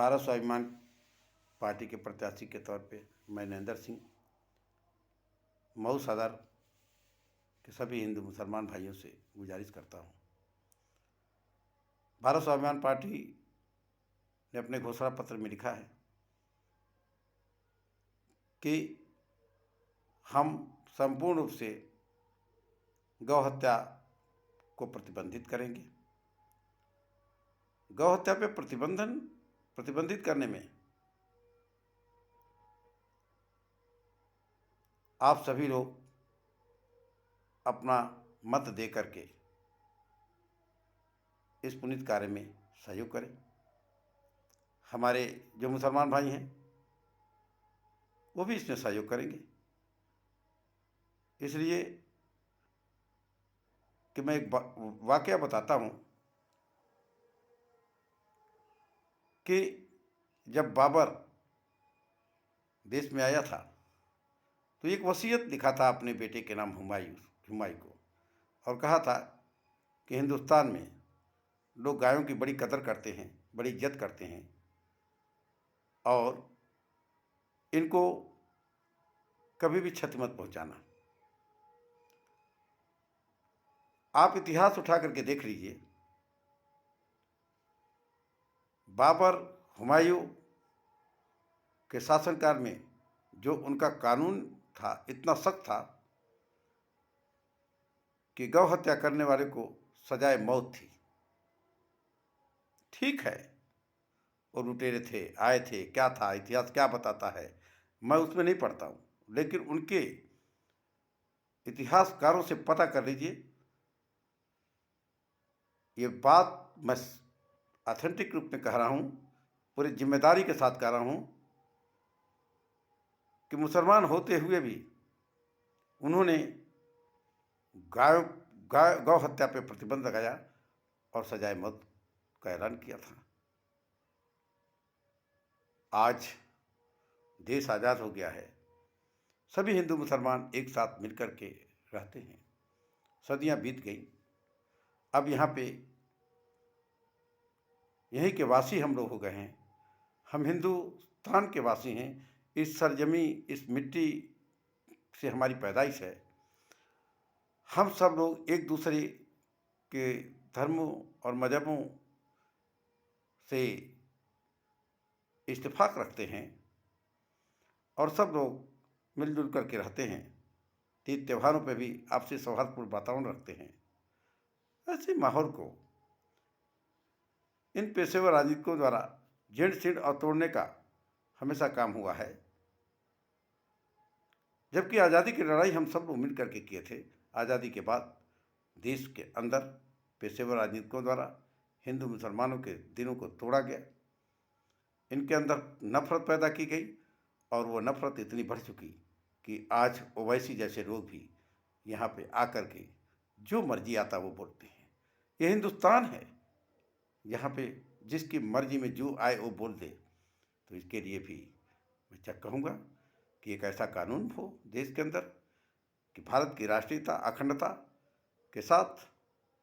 Bharat Swabhiman party के प्रत्याशी के तौर पे मैं नरेंद्र सिंह मऊ सदर के सभी हिंदू मुसलमान भाइयों से गुजारिश करता हूँ। भारत स्वाभिमान पार्टी ने अपने घोषणा पत्र में लिखा है कि हम संपूर्ण रूप से गौ हत्या को प्रतिबंधित करेंगे। गौ हत्या पे प्रतिबंधित करने में आप सभी लोग अपना मत दे करके इस पुनीत कार्य में सहयोग करें। हमारे जो मुसलमान भाई हैं वो भी इसमें सहयोग करेंगे। इसलिए कि मैं एक वाकया बताता हूँ कि जब बाबर देश में आया था तो एक वसीयत लिखा था अपने बेटे के नाम हुमायूं को, और कहा था कि हिंदुस्तान में लोग गायों की बड़ी कदर करते हैं, बड़ी इज्जत करते हैं, और इनको कभी भी क्षति मत पहुंचाना। आप इतिहास उठा करके देख लीजिए, बाबर हुमायूं के शासनकाल में जो उनका कानून था इतना सख्त था कि गौ हत्या करने वाले को सजाए मौत थी। ठीक है, वो लुटेरे थे, आए थे, क्या था, इतिहास क्या बताता है, मैं उसमें नहीं पढ़ता हूँ, लेकिन उनके इतिहासकारों से पता कर लीजिए। ये बात मैं ऑथेंटिक रूप में कह रहा हूँ, पूरी जिम्मेदारी के साथ कह रहा हूँ कि मुसलमान होते हुए भी उन्होंने गौ हत्या पे प्रतिबंध लगाया और सजाए मौत का ऐलान किया था। आज देश आज़ाद हो गया है, सभी हिंदू मुसलमान एक साथ मिलकर के रहते हैं। सदियां बीत गई, अब यहाँ पे यहीं के वासी हम लोग हो गए हैं। हम हिंदुस्तान के वासी हैं। इस सरजमी, इस मिट्टी से हमारी पैदाइश है। हम सब लोग एक दूसरे के धर्मों और मजहबों से इत्तेफाक रखते हैं और सब लोग मिलजुल करके रहते हैं। तीज त्योहारों पर भी आपसी सौहार्दपूर्ण वातावरण रखते हैं। ऐसे माहौल को इन पेशेवर राजनीतिकों द्वारा जीर्ण और तोड़ने का हमेशा काम हुआ है, जबकि आज़ादी की लड़ाई हम सब लोग मिल करके किए थे। आज़ादी के बाद देश के अंदर पेशेवर राजनीतिकों द्वारा हिंदू मुसलमानों के दिलों को तोड़ा गया, इनके अंदर नफरत पैदा की गई, और वो नफरत इतनी बढ़ चुकी कि आज ओवैसी जैसे लोग भी यहाँ पे आकर के जो मर्जी आता वो बोलते हैं। ये हिंदुस्तान है, यहाँ पे जिसकी मर्जी में जो आए वो बोल दे। तो इसके लिए भी मैं कहूँगा कि एक ऐसा कानून हो देश के अंदर कि भारत की राष्ट्रीयता, अखंडता के साथ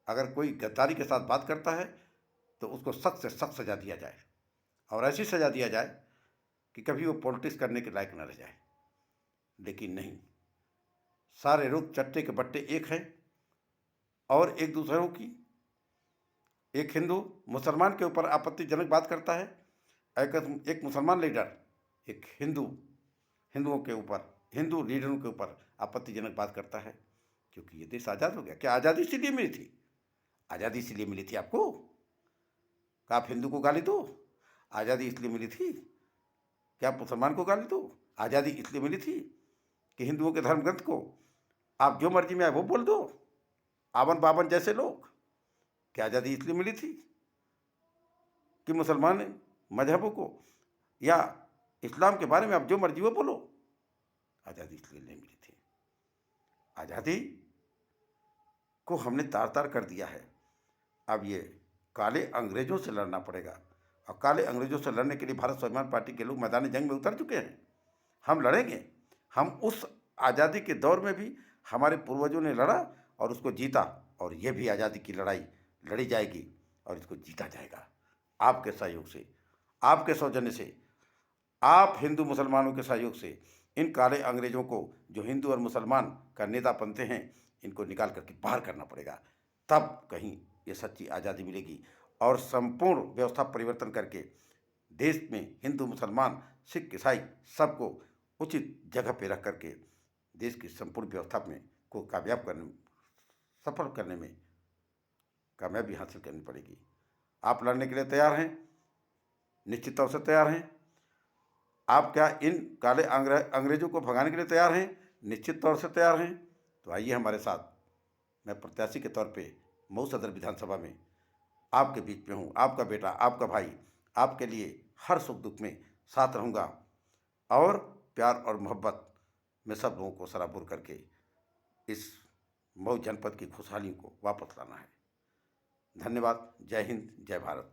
अगर कोई गद्दारी के साथ बात करता है तो उसको सख्त से सख्त सजा दिया जाए, और ऐसी सजा दिया जाए कि कभी वो पॉलिटिक्स करने के लायक न रह जाए। लेकिन नहीं, सारे लोग चट्टे के बट्टे एक हैं, और एक दूसरों की, एक हिंदू मुसलमान के ऊपर आपत्तिजनक बात करता है, एक मुसलमान लीडर एक हिंदुओं के ऊपर, हिंदू लीडरों के ऊपर आपत्तिजनक बात करता है। क्योंकि ये देश आज़ाद हो गया। क्या आज़ादी इसीलिए मिली थी? आज़ादी इसलिए मिली थी आपको कि आप हिंदू को गाली दो? आज़ादी इसलिए मिली थी कि आप मुसलमान को गाली दो? आज़ादी इसलिए मिली थी कि हिंदुओं के धर्म ग्रंथ को आप जो मर्जी में आए वो बोल दो? आवन बावन जैसे लोग, क्या आज़ादी इसलिए मिली थी कि मुसलमान मजहबों को या इस्लाम के बारे में आप जो मर्जी वो बोलो? आज़ादी इसलिए नहीं मिली थी। आज़ादी को हमने तार तार कर दिया है। अब ये काले अंग्रेजों से लड़ना पड़ेगा, और काले अंग्रेजों से लड़ने के लिए भारत स्वाभिमान पार्टी के लोग मैदान जंग में उतर चुके हैं। हम लड़ेंगे। हम उस आज़ादी के दौर में भी हमारे पूर्वजों ने लड़ा और उसको जीता, और ये भी आज़ादी की लड़ाई लड़ी जाएगी और इसको जीता जाएगा आपके सहयोग से, आपके सौजन्य से, आप हिंदू मुसलमानों के सहयोग से इन काले अंग्रेजों को, जो हिंदू और मुसलमान का नेता बनते हैं, इनको निकाल करके बाहर करना पड़ेगा। तब कहीं ये सच्ची आज़ादी मिलेगी और संपूर्ण व्यवस्था परिवर्तन करके देश में हिंदू मुसलमान सिख ईसाई सबको उचित जगह पे रख करके देश की संपूर्ण व्यवस्था में को कामयाब करने, सफल करने में कामयाबी हासिल करनी पड़ेगी। आप लड़ने के लिए तैयार हैं? निश्चित तौर से तैयार हैं। आप क्या इन काले अंग्रेजों को भगाने के लिए तैयार हैं? निश्चित तौर से तैयार हैं। तो आइए हमारे साथ। मैं प्रत्याशी के तौर पे मऊ सदर विधानसभा में आपके बीच में हूँ, आपका बेटा, आपका भाई। आपके लिए हर सुख दुख में साथ रहूँगा और प्यार और मोहब्बत में सब लोगों को सराबोर करके इस मऊ जनपद की खुशहाली को वापस लाना है। धन्यवाद। जय हिंद, जय भारत।